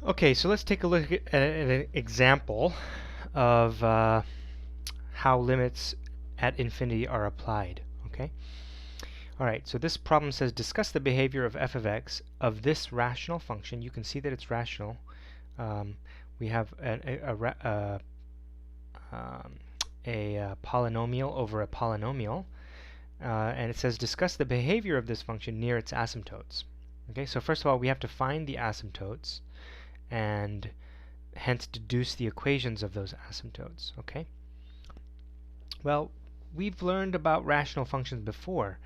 Okay, so let's take a look at an example of how limits at infinity are applied. Okay. All right. So this problem says discuss the behavior of f of x of this rational function. You can see that it's rational. We have a polynomial over a polynomial, and it says discuss the behavior of this function near its asymptotes. Okay. So first of all, we have to find the asymptotes and hence deduce the equations of those asymptotes. Okay. Well, we've learned about rational functions before.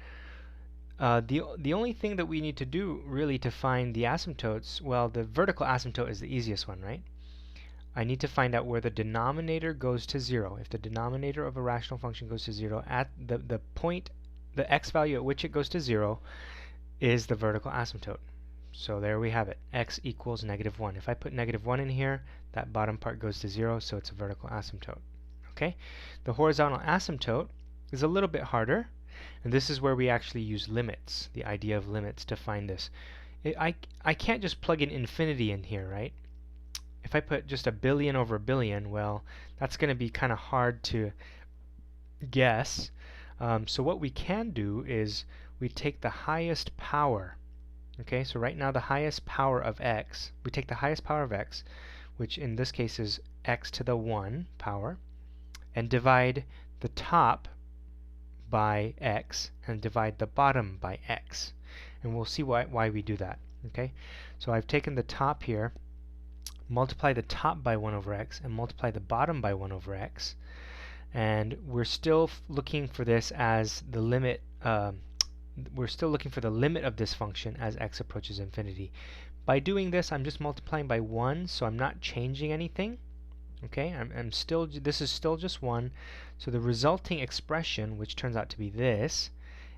The only thing that we need to do really to find the asymptotes, well, the vertical asymptote is the easiest one, right? I need to find out where the denominator goes to 0. If the denominator of a rational function goes to 0, at the point, the x value at which it goes to 0 is the vertical asymptote. So there we have it. X equals -1. If I put -1 in here, that bottom part goes to 0, so it's a vertical asymptote. Okay? The horizontal asymptote is a little bit harder, and this is where we actually use limits, the idea of limits, to find this. I can't just plug in infinity in here, right? If I put just a billion over a billion, well, that's going to be kind of hard to guess. So what we can do is we take the highest power. Okay, so right now the highest power of x, we take the highest power of x, which in this case is x to the 1 power, and divide the top by x and divide the bottom by x. And we'll see why we do that. Okay, so I've taken the top here, multiply the top by 1 over x, and multiply the bottom by 1 over x. And we're still looking for this as the limit. We're still looking for the limit of this function as x approaches infinity. By doing this, I'm just multiplying by 1, so I'm not changing anything. Okay, this is still just 1. So the resulting expression, which turns out to be this,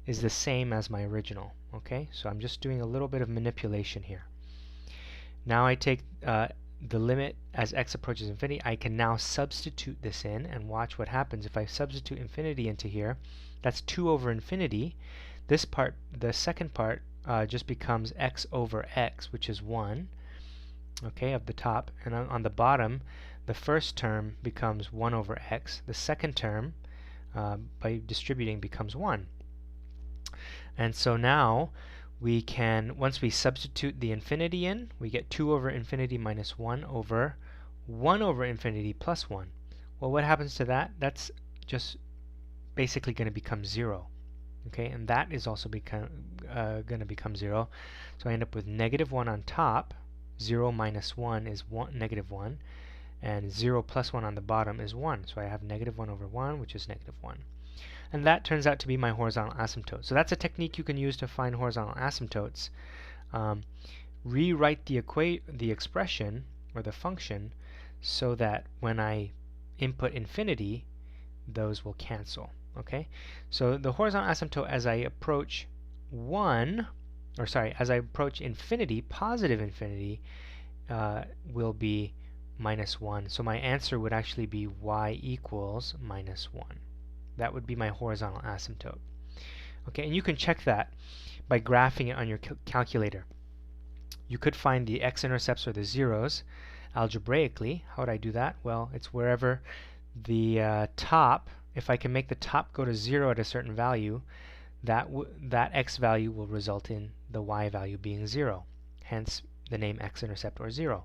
is the same as my original. Okay, so I'm just doing a little bit of manipulation here. Now I take the limit as x approaches infinity. I can now substitute this in and watch what happens. If I substitute infinity into here, that's 2 over infinity. This part, the second part, just becomes x over x, which is 1, okay, of the top. And on the bottom, the first term becomes 1 over x. The second term, by distributing, becomes 1. And so now we can, once we substitute the infinity in, we get 2 over infinity minus 1 over infinity plus 1. Well, what happens to that? That's just basically going to become 0. Okay, and that is also going to become 0. So I end up with -1 on top. 0 minus 1 is -1. And 0 plus 1 on the bottom is 1. So I have -1 over 1, which is -1. And that turns out to be my horizontal asymptote. So that's a technique you can use to find horizontal asymptotes. Rewrite the expression, or the function, so that when I input infinity, those will cancel. Okay, so the horizontal asymptote as I approach as I approach infinity, positive infinity, will be -1. So my answer would actually be y equals -1. That would be my horizontal asymptote. Okay, and you can check that by graphing it on your calculator. You could find the x-intercepts or the zeros algebraically. How would I do that? Well, it's wherever the top, if I can make the top go to 0 at a certain value, that x value will result in the y value being 0. Hence the name x-intercept or 0.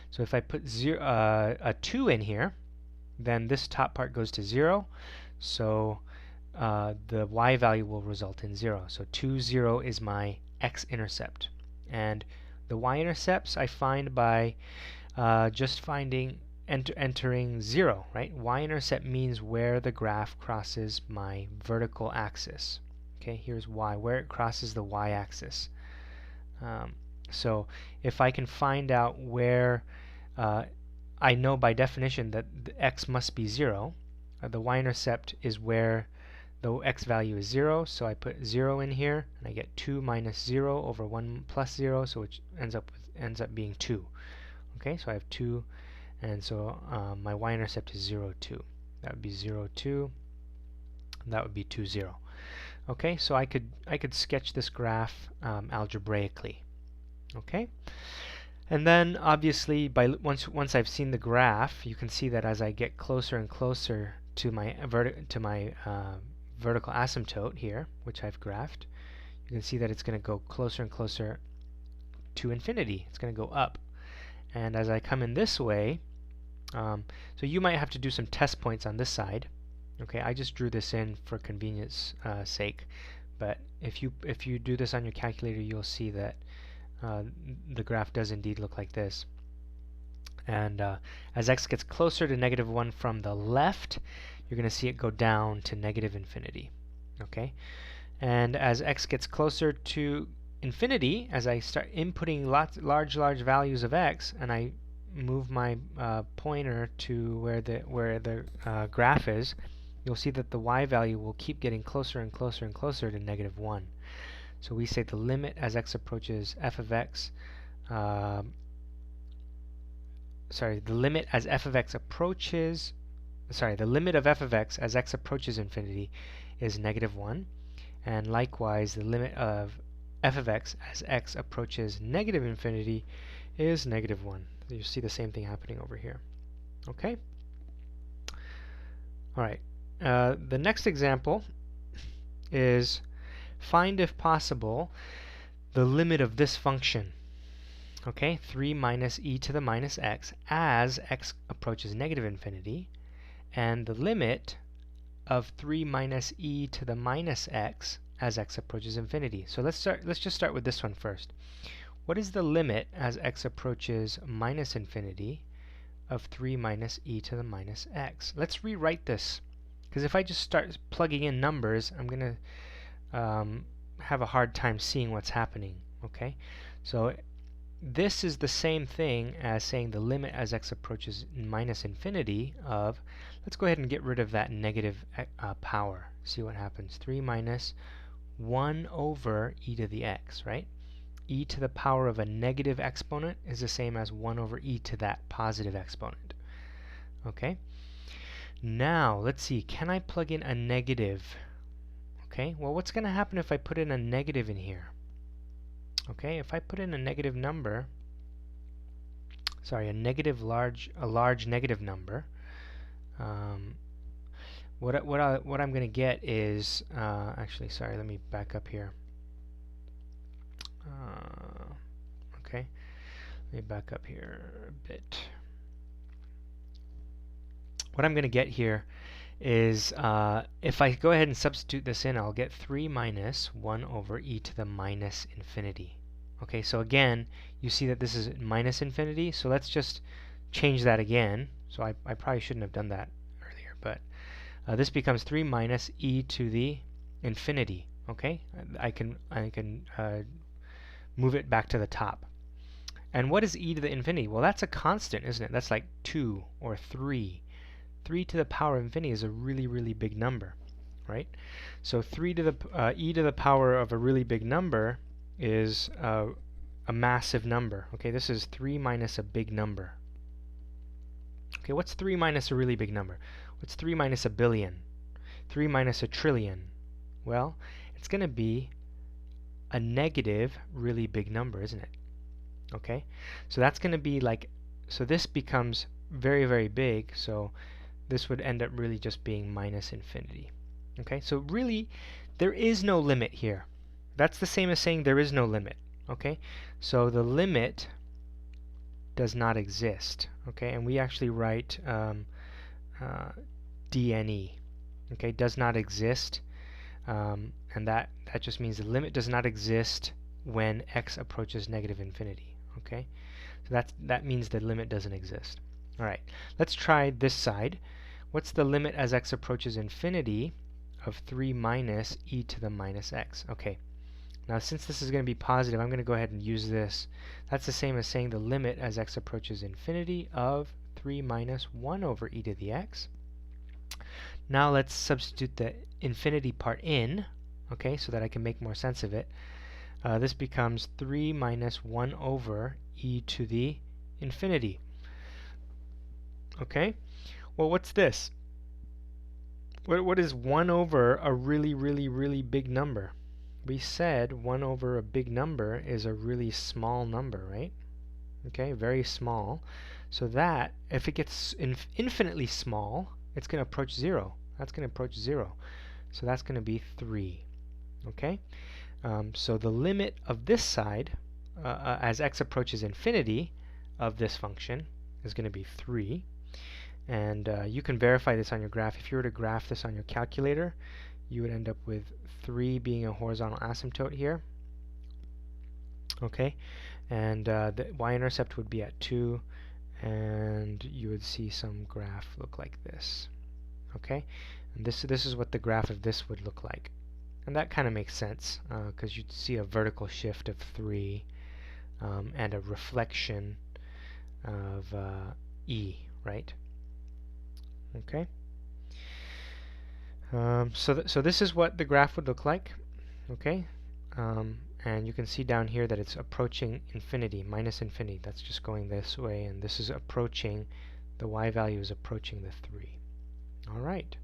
So if I put a 2 in here, then this top part goes to 0. So the y value will result in 0. So 2, 0 is my x-intercept. And the y-intercepts I find by just finding entering 0, right? Y-intercept means where the graph crosses my vertical axis. Okay, here's y, where it crosses the y-axis. So if I can find out where, I know by definition that the x must be 0. The y-intercept is where the x value is 0, so I put 0 in here, and I get 2 minus 0 over 1 plus 0, so which ends up being 2. Okay, so I have 2. And so my y-intercept is 0, 2. That would be 0, 2. That would be 2, 0. Okay, so I could sketch this graph algebraically. Okay. And then obviously once I've seen the graph, you can see that as I get closer and closer to my vertical asymptote here, which I've graphed, you can see that it's going to go closer and closer to infinity. It's going to go up. And as I come in this way, so you might have to do some test points on this side. Okay, I just drew this in for convenience sake, but if you do this on your calculator, you'll see that the graph does indeed look like this. And as x gets closer to -1 from the left, you're going to see it go down to -infinity. Okay, and as x gets closer to infinity, as I start inputting large values of x, and I move my pointer to where the graph is, you'll see that the y value will keep getting closer and closer and closer to -1. So we say the limit as x approaches f of x, the limit as f of x approaches, the limit of f of x as x approaches infinity is -1, and likewise the limit of f of x as x approaches -infinity is -1. You see the same thing happening over here. Okay? Alright, the next example is find, if possible, the limit of this function. Okay, 3 minus e to the minus x as x approaches -infinity, and the limit of 3 minus e to the minus x as x approaches infinity. So let's just start with this one first. What is the limit as x approaches -infinity of 3 minus e to the minus x? Let's rewrite this, because if I just start plugging in numbers, I'm going to have a hard time seeing what's happening. Okay, so this is the same thing as saying the limit as x approaches -infinity of, let's go ahead and get rid of that negative power. See what happens. 3 minus 1 over e to the x, right? E to the power of a negative exponent is the same as 1 over e to that positive exponent. Okay, now let's see, can I plug in a negative? Okay, well, what's going to happen if I put in a negative in here? Okay, if I put in a negative number, sorry, a large negative number, what I'm going to get is, actually, sorry, let me back up here. Okay, let me back up here a bit. What I'm going to get here is, if I go ahead and substitute this in, I'll get 3 minus 1 over e to the minus infinity. Okay, so again, you see that this is minus infinity, so let's just change that again. So I probably shouldn't have done that earlier, but this becomes 3 minus e to the infinity. Okay, I can move it back to the top. And what is e to the infinity? Well, that's a constant, isn't it? That's like 2 or 3. 3 to the power of infinity is a really big number, right? So 3 to the e to the power of a really big number is a massive number. Okay, this is 3 minus a big number. Okay, what's 3 minus a really big number? What's 3 minus a billion? 3 minus a trillion? Well, it's going to be a negative really big number, isn't it? Okay, so that's going to be like, so this becomes very big, so this would end up really just being minus infinity. Okay, so really there is no limit here. That's the same as saying there is no limit. Okay, so the limit does not exist. Okay, and we actually write DNE. Okay, does not exist, and that just means the limit does not exist when x approaches -infinity. Okay, so that means the limit doesn't exist. All right, let's try this side. What's the limit as x approaches infinity of 3 minus e to the minus x? Okay, now since this is going to be positive, I'm going to go ahead and use this. That's the same as saying the limit as x approaches infinity of 3 minus 1 over e to the x. Now let's substitute the infinity part in, okay, so that I can make more sense of it. This becomes 3 minus 1 over e to the infinity. Okay, well, what's this? What is 1 over a really big number? We said 1 over a big number is a really small number, right? okay, very small. So that, if it gets infinitely small, it's going to approach 0. That's going to approach 0. So that's going to be 3, okay? So the limit of this side, as x approaches infinity, of this function is going to be 3. And you can verify this on your graph. If you were to graph this on your calculator, you would end up with 3 being a horizontal asymptote here. Okay, and the y-intercept would be at 2, and you would see some graph look like this. Okay, and this is what the graph of this would look like. And that kind of makes sense, because you'd see a vertical shift of 3 and a reflection of E, right? Okay. So this is what the graph would look like. Okay. And you can see down here that it's approaching infinity, minus infinity. That's just going this way, and this is approaching, the y value is approaching the 3. All right.